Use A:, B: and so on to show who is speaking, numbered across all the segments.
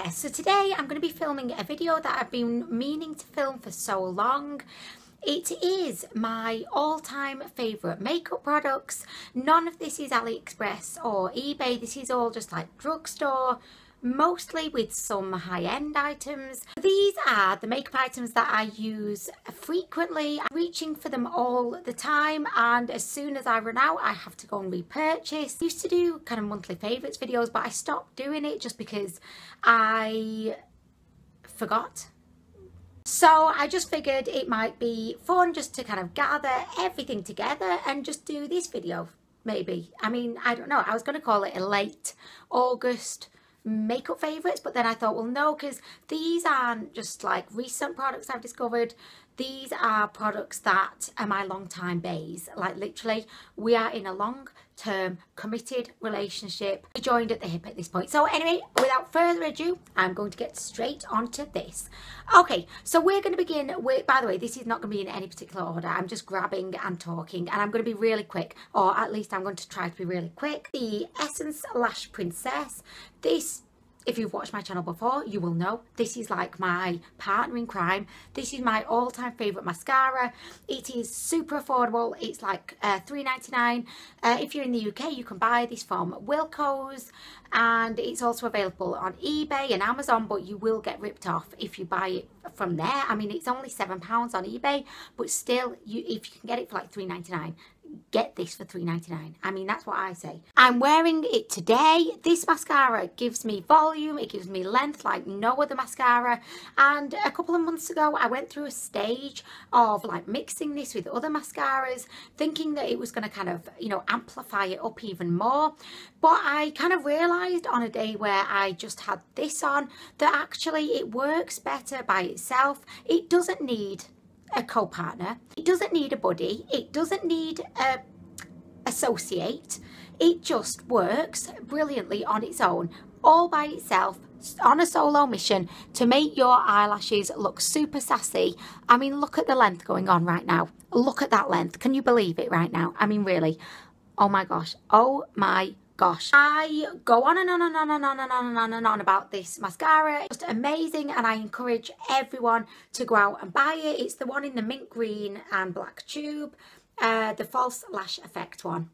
A: Yes, so today I'm going to be filming a video that I've been meaning to film for so long. It is my all-time favourite makeup products. None of this is AliExpress or eBay. This is all just like drugstore, mostly with some high-end items. These are the makeup items that I use frequently. I'm reaching for them all the time, and as soon as I run out I have to go and repurchase. I used to do kind of monthly favourites videos, but I stopped doing it just because I forgot. So I just figured it might be fun just to kind of gather everything together and just do this video, maybe. I mean, I don't know. I was going to call it a late August makeup favourites, but then I thought, well, no, because these aren't just like recent products I've discovered. These are products that are my long-time baes. Like literally, we are in a long-term committed relationship. We joined at the hip at this point. So anyway, without further ado, I'm going to get straight onto this. Okay, so we're going to begin with, by the way, this is not going to be in any particular order. I'm just grabbing and talking, and I'm going to be really quick, or at least I'm going to try to be really quick. The Essence Lash Princess. This, if you've watched my channel before, you will know this is like my partner in crime. This is my all-time favourite mascara. It is super affordable. It's like $3.99. If you're in the UK, you can buy this from Wilko's, and it's also available on eBay and Amazon, but you will get ripped off if you buy it from there. I mean, it's only £7 on eBay, but still, if you can get it for like $3.99, get this for $3.99. I mean, that's what I say. I'm wearing it today. This mascara gives me volume, it gives me length like no other mascara. And a couple of months ago I went through a stage of like mixing this with other mascaras, thinking that it was going to kind of, you know, amplify it up even more. But I kind of realised on a day where I just had this on that actually it works better by itself. It doesn't need a co-partner, it doesn't need a buddy, it doesn't need a associate. It just works brilliantly on its own, all by itself, on a solo mission to make your eyelashes look super sassy. I mean, look at the length going on right now. Look at that length. Can you believe it right now? I mean, really. Oh my gosh. Oh my gosh. I go on and on and on and on and on and on and on about this mascara. It's just amazing, and I encourage everyone to go out and buy it. It's the one in the mint green and black tube, the false lash effect one.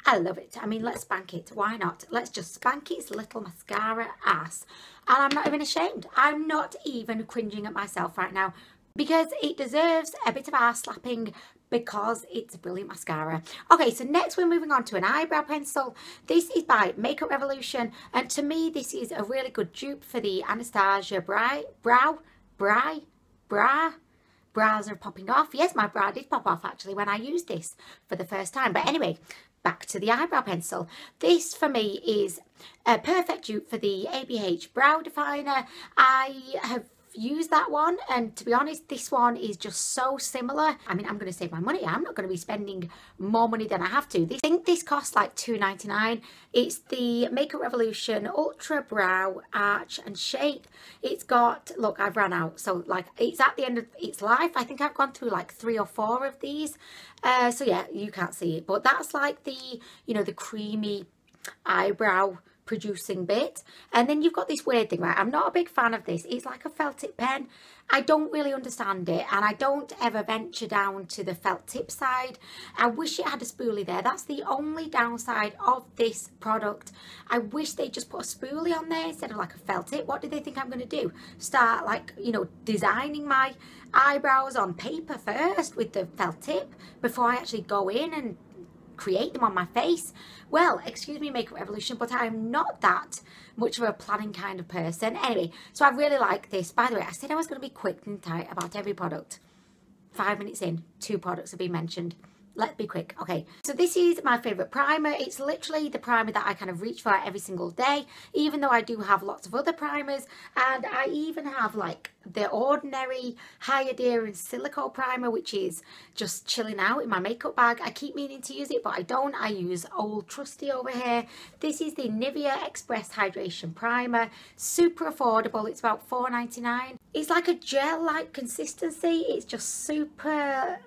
A: I love it. I mean, let's spank it. Why not? Let's just spank its little mascara ass. And I'm not even ashamed. I'm not even cringing at myself right now, because it deserves a bit of ass slapping, because it's a brilliant mascara. Okay, so next we're moving on to an eyebrow pencil. This is by Makeup Revolution, and to me this is a really good dupe for the Anastasia brows are popping off. Yes, my brow did pop off actually when I used this for the first time. But anyway, back to the eyebrow pencil. This for me is a perfect dupe for the ABH brow definer. I have use that one, and to be honest, this one is just so similar. I mean, I'm going to save my money. I'm not going to be spending more money than I have to. I think this costs like $2.99. It's the Makeup Revolution Ultra Brow Arch and Shape. It's got, look, I've run out, so like it's at the end of its life. I think I've gone through like 3 or 4 of these, so yeah, you can't see it, but that's like the, you know, the creamy eyebrow producing bit. And then you've got this weird thing, right? I'm not a big fan of this. It's like a felt tip pen. I don't really understand it, and I don't ever venture down to the felt tip side. I wish it had a spoolie there. That's the only downside of this product. I wish they just put a spoolie on there instead of like a felt tip. What do they think I'm going to do? Start like, you know, designing my eyebrows on paper first with the felt tip before I actually go in and create them on my face? Well, excuse me, Makeup Revolution, but I'm not that much of a planning kind of person. Anyway, so I really like this. By the way, I said I was going to be quick, didn't I, about every product? 5 minutes in, 2 products have been mentioned. Let's be quick. Okay, so this is my favourite primer. It's literally the primer that I kind of reach for every single day, even though I do have lots of other primers, and I even have like the ordinary high adherence silicone primer, which is just chilling out in my makeup bag. I keep meaning to use it, but I don't. I use Old Trusty over here. This is the Nivea Express Hydration Primer. Super affordable. It's about $4.99. It's like a gel-like consistency. It's just super...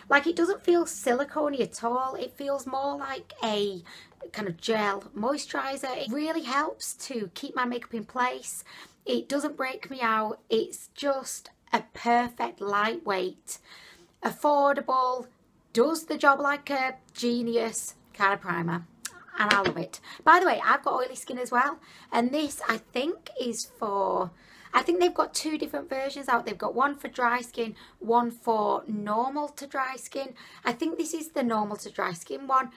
A: like, it doesn't feel silicone-y at all. It feels more like a kind of gel moisturizer. It really helps to keep my makeup in place. It doesn't break me out. It's just a perfect, lightweight, affordable, does the job like a genius kind of primer. And I love it. By the way, I've got oily skin as well. And this, I think, is for... I think they've got two different versions out. They've got one for dry skin, one for normal to dry skin. I think this is the normal to dry skin one.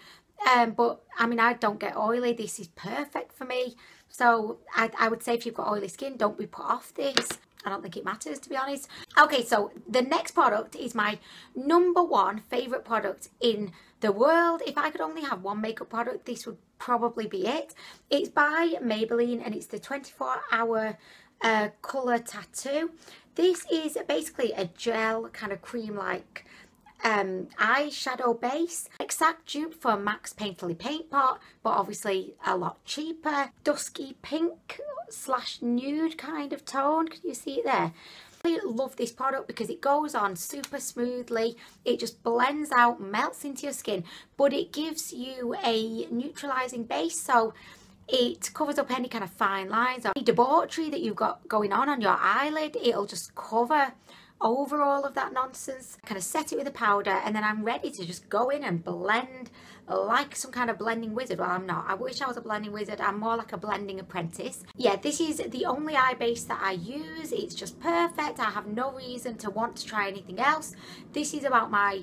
A: But, I mean, I don't get oily. This is perfect for me. So, I would say if you've got oily skin, don't be put off this. I don't think it matters, to be honest. Okay, so the next product is my #1 favourite product in the world. If I could only have one makeup product, this would probably be it. It's by Maybelline and it's the 24-hour colour tattoo. This is basically a gel kind of cream-like eyeshadow base, exact dupe for MAC's Painterly Paint Pot, but obviously a lot cheaper. Dusky pink / nude kind of tone. Can you see it there? I love this product because it goes on super smoothly. It just blends out, melts into your skin, but it gives you a neutralizing base, so it covers up any kind of fine lines or any debauchery that you've got going on your eyelid. It'll just cover over all of that nonsense. Kind of set it with a powder and then I'm ready to just go in and blend like some kind of blending wizard. Well, I'm not. I wish I was a blending wizard. I'm more like a blending apprentice. Yeah, this is the only eye base that I use. It's just perfect. I have no reason to want to try anything else. This is about my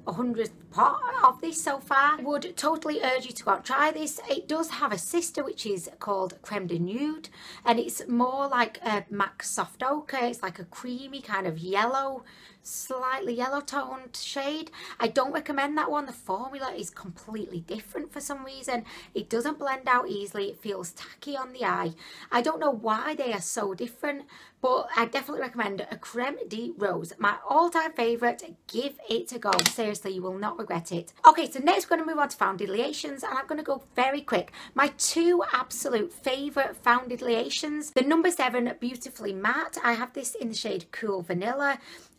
A: 100th part of this so far. I would totally urge you to go and try this. It does have a sister which is called Creme de Nude and it's more like a MAC Soft Ochre. It's like a creamy kind of yellow, slightly yellow toned shade. I don't recommend that one. The formula is completely different for some reason. It doesn't blend out easily. It feels tacky on the eye. I don't know why they are so different, but I definitely recommend a Creme de Rose. My all-time favourite. Give it a go. Seriously, you will not regret it. Okay, so next we're going to move on to foundations and I'm going to go very quick. My two absolute favourite foundations. The #7 Beautifully Matte. I have this in the shade Cool Vanilla.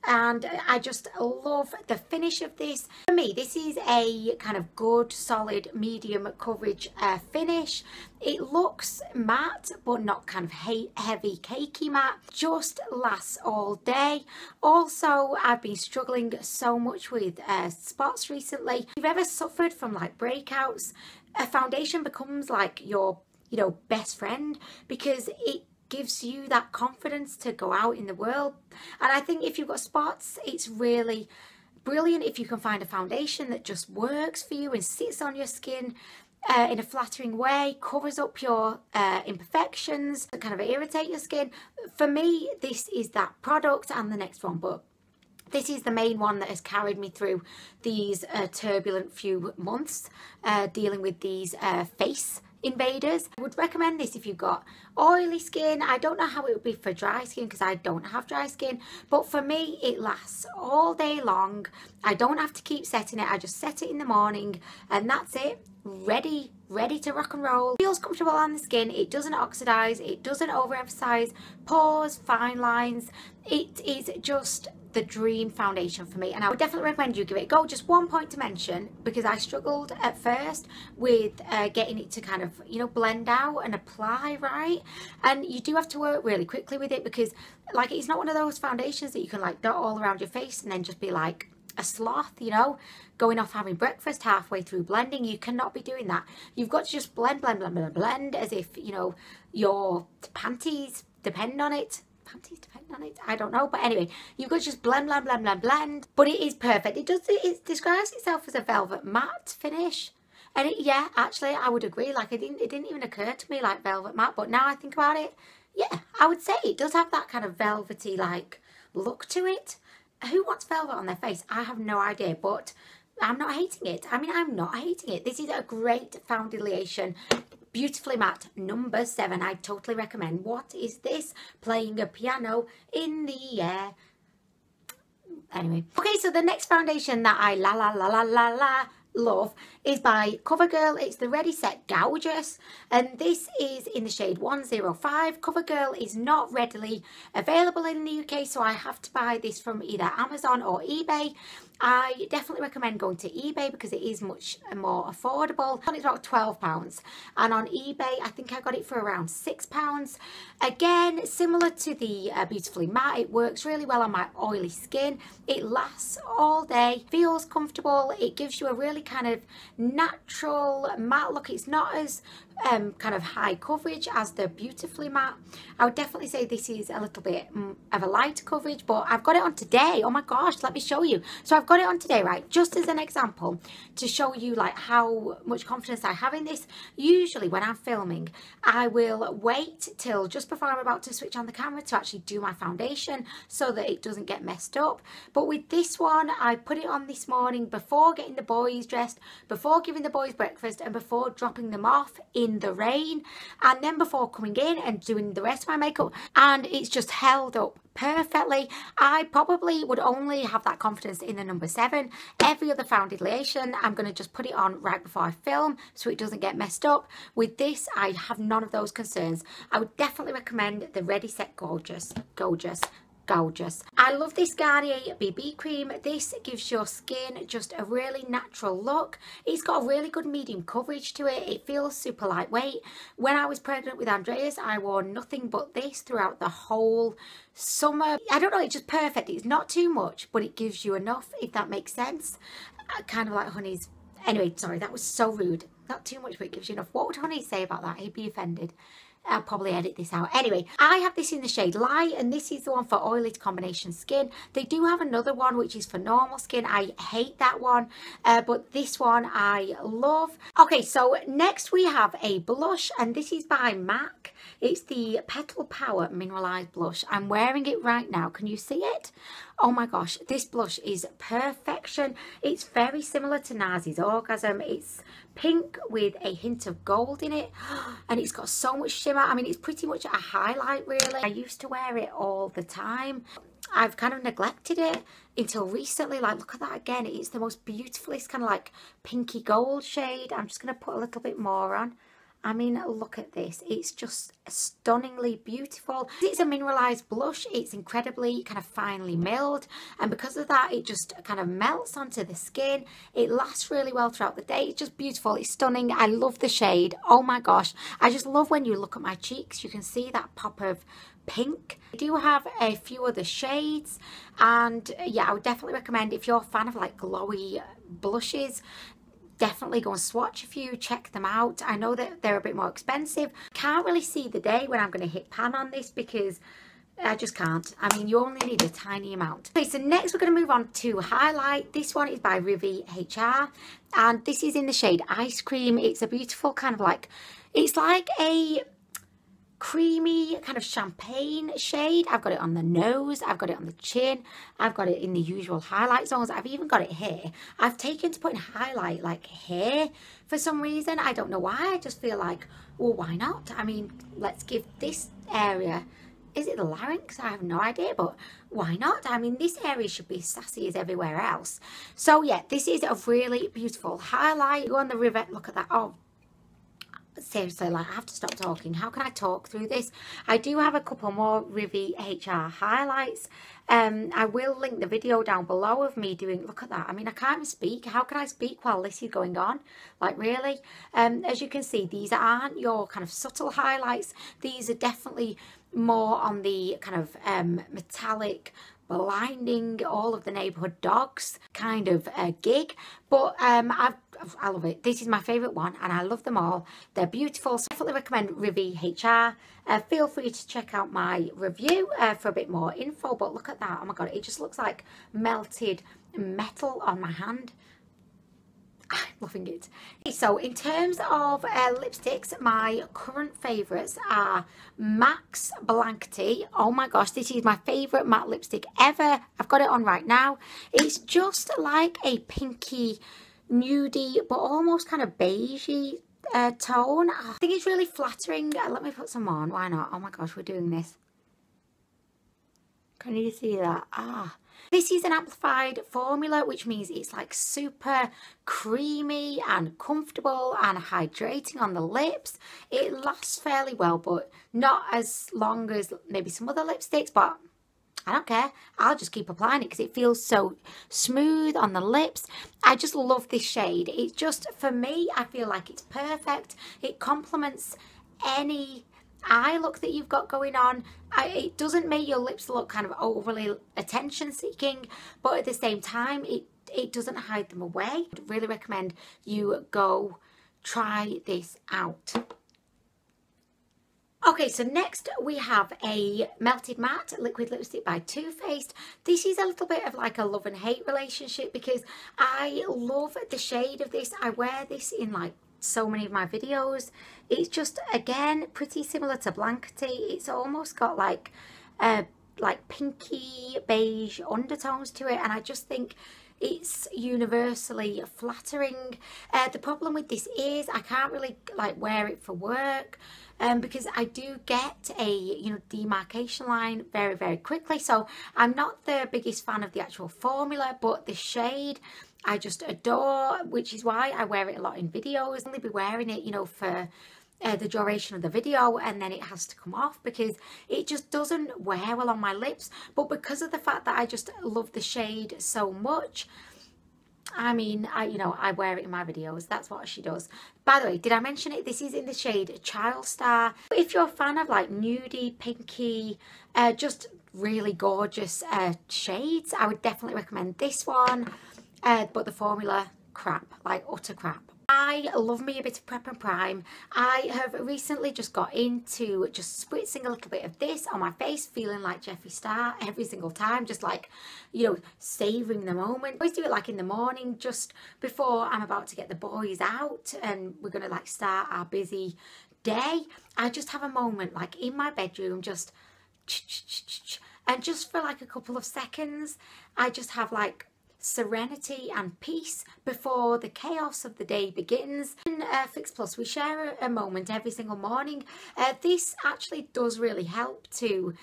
A: And I just love the finish of this. For me, this is a kind of good, solid, medium coverage finish. It looks matte, but not kind of heavy, cakey matte. Just lasts all day. Also, I've been struggling so much with spots recently. If you've ever suffered from like breakouts, a foundation becomes like your, best friend because it gives you that confidence to go out in the world. And I think if you've got spots, it's really brilliant if you can find a foundation that just works for you and sits on your skin in a flattering way, covers up your imperfections that kind of irritate your skin. For me, this is that product and the next one, but this is the main one that has carried me through these turbulent few months dealing with these face invaders. I would recommend this if you've got oily skin. I don't know how it would be for dry skin because I don't have dry skin, but for me it lasts all day long. I don't have to keep setting it. I just set it in the morning and that's it. Ready to rock and roll. It feels comfortable on the skin. It doesn't oxidize. It doesn't overemphasize pores, fine lines. It is just the dream foundation for me, and I would definitely recommend you give it a go. Just one point to mention, because I struggled at first with getting it to kind of blend out and apply right, and you do have to work really quickly with it because like it's not one of those foundations that you can like dot all around your face and then just be like a sloth, going off having breakfast halfway through blending. You cannot be doing that. You've got to just blend as if your panties depend on it. Panties depend on it, I don't know, but anyway, you've got to just blend, but it is perfect. It describes itself as a velvet matte finish, and yeah, actually I would agree. Like it didn't even occur to me like velvet matte, but now I think about it, yeah, I would say it does have that kind of velvety like look to it. Who wants velvet on their face? I have no idea, but I'm not hating it. I mean, I'm not hating it. This is a great foundation. Beautifully Matte #7. I totally recommend. What is this? Playing a piano in the air. Anyway. Okay, so the next foundation that I love is by CoverGirl. It's the Ready Set Gorgeous, and this is in the shade 105. CoverGirl is not readily available in the UK, so I have to buy this from either Amazon or eBay. I definitely recommend going to eBay because it is much more affordable. It's about £12, and on eBay I think I got it for around £6. Again, similar to the Beautifully Matte, it works really well on my oily skin. It lasts all day, feels comfortable, it gives you a really kind of natural matte look. It's not as kind of high coverage as the Beautifully Matte. I would definitely say this is a little bit of a lighter coverage, but I've got it on today. Oh my gosh, let me show you. So I've got it on today, right, just as an example to show you like how much confidence I have in this. Usually when I'm filming, I will wait till just before I'm about to switch on the camera to actually do my foundation so that it doesn't get messed up. But with this one, I put it on this morning before getting the boys dressed, before giving the boys breakfast, and before dropping them off in the rain, and then before coming in and doing the rest of my makeup, and it's just held up perfectly. I probably would only have that confidence in the number 7. Every other foundation I'm going to just put it on right before I film so it doesn't get messed up. With this, I have none of those concerns. I would definitely recommend the Ready Set Gorgeous. I love this Garnier BB cream. This gives your skin just a really natural look. It's got a really good medium coverage to it. It feels super lightweight. When I was pregnant with Andreas, I wore nothing but this throughout the whole summer. I don't know, it's just perfect. It's not too much, but it gives you enough, if that makes sense. Kind of like Honey's. Anyway, sorry, that was so rude. Not too much, but it gives you enough. What would Honey say about that? He'd be offended. I'll probably edit this out. Anyway, I have this in the shade Light, and this is the one for oily to combination skin. They do have another one which is for normal skin. I hate that one, but this one I love. Okay, so next we have a blush, and this is by MAC. It's the Petal Power Mineralized Blush. I'm wearing it right now. Can you see it? Oh my gosh, this blush is perfection. It's very similar to Nazi's Orgasm. It's pink with a hint of gold in it, and it's got so much shimmer. I mean, it's pretty much a highlight, really. I used to wear it all the time. I've kind of neglected it until recently. Like, look at that again. It's the most beautifulest kind of like pinky gold shade. I'm just going to put a little bit more on. I mean, look at this. It's just stunningly beautiful. It's a mineralized blush. It's incredibly kind of finely milled, and because of that, it just kind of melts onto the skin. It lasts really well throughout the day. It's just beautiful. It's stunning. I love the shade. Oh my gosh. I just love when you look at my cheeks. You can see that pop of pink. I do have a few other shades, and yeah, I would definitely recommend, if you're a fan of like glowy blushes, definitely go and swatch a few, check them out. I know that they're a bit more expensive. Can't really see the day when I'm going to hit pan on this because I just can't. I mean, you only need a tiny amount. Okay, so next we're going to move on to highlight. This one is by Rivi HR, and this is in the shade Ice Cream. It's a beautiful kind of like, it's like a creamy kind of champagne shade. I've got it on the nose, I've got it on the chin, I've got it in the usual highlight zones, I've even got it here. I've taken to putting highlight like here for some reason. I don't know why. I just feel like, well, why not? I mean, let's give this area, is it the larynx? I have no idea, but why not? I mean, this area should be as sassy as everywhere else. So yeah, this is a really beautiful highlight. Go on the rivet, look at that. Oh, seriously, like, I have to stop talking. How can I talk through this? I do have a couple more Rivi HR highlights. I will link the video down below of me doing, look at that. I mean, I can't even speak. How can I speak while this is going on? Like, really? As you can see, these aren't your kind of subtle highlights. These are definitely more on the kind of metallic, blinding all of the neighborhood dogs kind of gig, but I love it. This is my favorite one, and I love them all. They're beautiful, so definitely recommend Rivi HR. Feel free to check out my review for a bit more info. But look at that. Oh my god, it just looks like melted metal on my hand. I'm loving it. So in terms of lipsticks, my current favourites are MAC's Blank Tea. Oh my gosh, this is my favourite matte lipstick ever. I've got it on right now. It's just like a pinky nudie, but almost kind of beigey tone. I think it's really flattering. Let me put some on. Why not? Oh my gosh, we're doing this. Can you see that? This is an amplified formula, which means it's like super creamy and comfortable and hydrating on the lips. It lasts fairly well, but not as long as maybe some other lipsticks, but I don't care. I'll just keep applying it because it feels so smooth on the lips. I just love this shade. It's just, for me, I feel like it's perfect. It complements any eye look that you've got going on. It doesn't make your lips look kind of overly attention seeking, but at the same time, it doesn't hide them away. I'd really recommend you go try this out. Okay, so next we have a Melted Matte Liquid Lipstick by Too Faced. This is a little bit of like a love and hate relationship because I love the shade of this. I wear this in like so many of my videos. It's just, again, pretty similar to Blankety. It's almost got like pinky beige undertones to it, and I just think it's universally flattering. The problem with this is I can't really like wear it for work because I do get a demarcation line very, very quickly. So I'm not the biggest fan of the actual formula, but the shade I just adore, which is why I wear it a lot in videos. I'll only be wearing it, for the duration of the video, and then it has to come off because it just doesn't wear well on my lips. But because of the fact that I just love the shade so much, I mean, I wear it in my videos. That's what she does. By the way, did I mention it? This is in the shade Child Star. If you're a fan of like nudie, pinky, just really gorgeous shades, I would definitely recommend this one. But the formula, crap, like utter crap. I love me a bit of Prep and Prime. I have recently just got into just spritzing a little bit of this on my face, feeling like Jeffree Star every single time, just like, savouring the moment. I always do it like in the morning, just before I'm about to get the boys out and we're going to like start our busy day. I just have a moment like in my bedroom, just and just for like a couple of seconds, I just have like serenity and peace before the chaos of the day begins. In Fix Plus, we share a moment every single morning. This actually does really help to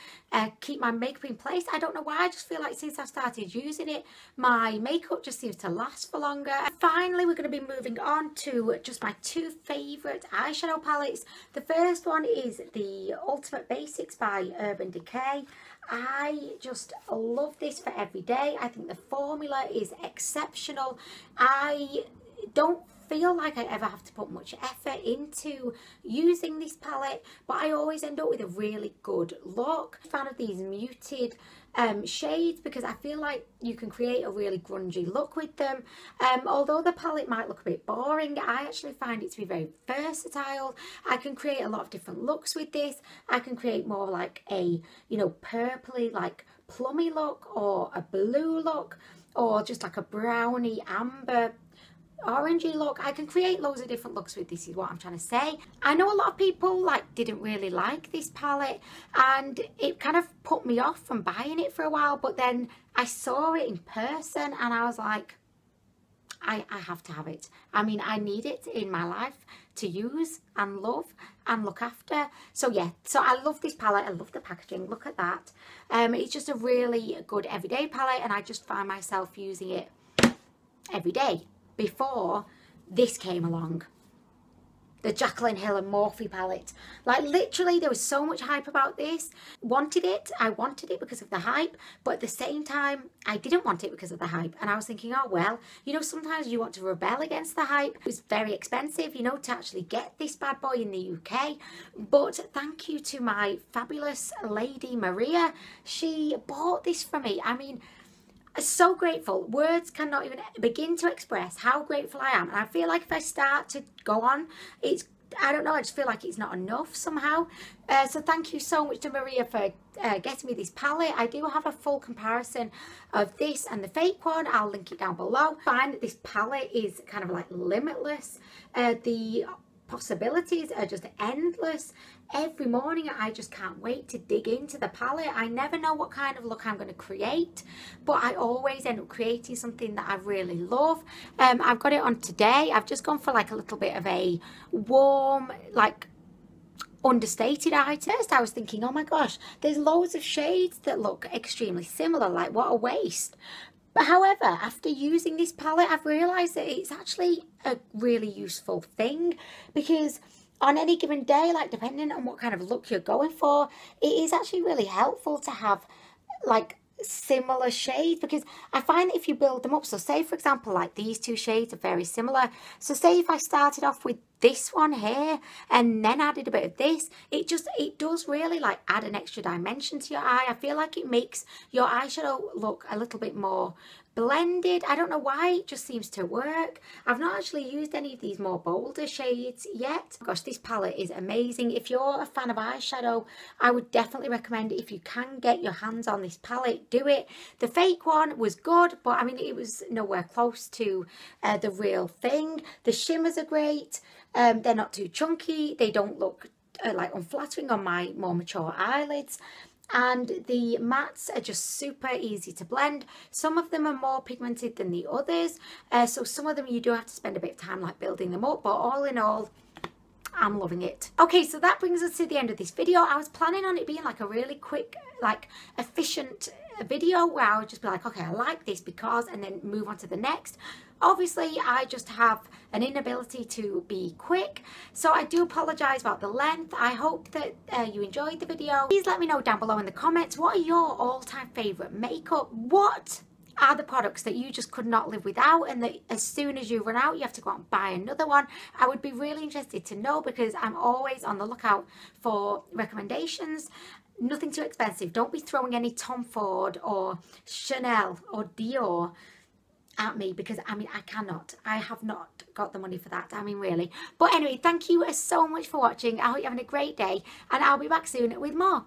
A: keep my makeup in place. I don't know why, I just feel like since I've started using it, my makeup just seems to last for longer. And finally, we're going to be moving on to just my two favourite eyeshadow palettes. The first one is the Ultimate Basics by Urban Decay. I just love this for every day. I think the formula is exceptional. I don't feel like I ever have to put much effort into using this palette, but I always end up with a really good look. I'm a fan of these muted shades because I feel like you can create a really grungy look with them. Although the palette might look a bit boring, I actually find it to be very versatile. I can create a lot of different looks with this. I can create more like a purpley, like plummy look, or a blue look, or just like a browny amber orangey look. I can create loads of different looks with this, is what I'm trying to say. I know a lot of people didn't really like this palette, and it kind of put me off from buying it for a while, but then I saw it in person and I was like, I have to have it. I mean, I need it in my life to use and love and look after. So yeah, so I love this palette. I love the packaging. Look at that. It's just a really good everyday palette, and I just find myself using it every day. Before this came along, the Jaclyn Hill and Morphe palette, like literally there was so much hype about this. I wanted it because of the hype, but at the same time I didn't want it because of the hype, and I was thinking, oh well, sometimes you want to rebel against the hype. It was very expensive, to actually get this bad boy in the UK, but thank you to my fabulous lady Maria. She bought this for me. I mean, so grateful. Words cannot even begin to express how grateful I am. And I feel like if I start to go on, I don't know, I just feel like it's not enough somehow. So thank you so much to Maria for getting me this palette. I do have a full comparison of this and the fake one. I'll link it down below. I find that this palette is kind of like limitless. The possibilities are just endless. Every morning I just can't wait to dig into the palette. I never know what kind of look I'm going to create, but I always end up creating something that I really love. I've got it on today. I've just gone for like a little bit of a warm, like understated eye. First I was thinking, oh my gosh, there's loads of shades that look extremely similar, like what a waste. But however, after using this palette, I've realised that it's actually a really useful thing, because on any given day, like depending on what kind of look you're going for, it is actually really helpful to have like similar shades, because I find that if you build them up, so say for example like these two shades are very similar, so say if I started off with this one here and then added a bit of this, it does really like add an extra dimension to your eye. I feel like it makes your eyeshadow look a little bit more blended. I don't know why, it just seems to work. I've not actually used any of these more bolder shades yet. Gosh, this palette is amazing. If you're a fan of eyeshadow, I would definitely recommend it. If you can get your hands on this palette, do it. The fake one was good, but I mean it was nowhere close to the real thing. The shimmers are great. They're not too chunky. They don't look like unflattering on my more mature eyelids. And the mattes are just super easy to blend. Some of them are more pigmented than the others, so some of them you do have to spend a bit of time like building them up, but all in all, I'm loving it. Okay, so that brings us to the end of this video. I was planning on it being like a really quick, like efficient video where I would just be like, okay, I like this because, and then move on to the next. Obviously, I just have an inability to be quick, so I do apologise about the length. I hope that you enjoyed the video. Please let me know down below in the comments, what are your all-time favourite makeup? What are the products that you just could not live without, and that as soon as you run out you have to go out and buy another one? I would be really interested to know, because I'm always on the lookout for recommendations. Nothing too expensive. Don't be throwing any Tom Ford or Chanel or Dior at me, because I mean I have not got the money for that, I mean really. But anyway, thank you so much for watching. I hope you're having a great day, and I'll be back soon with more.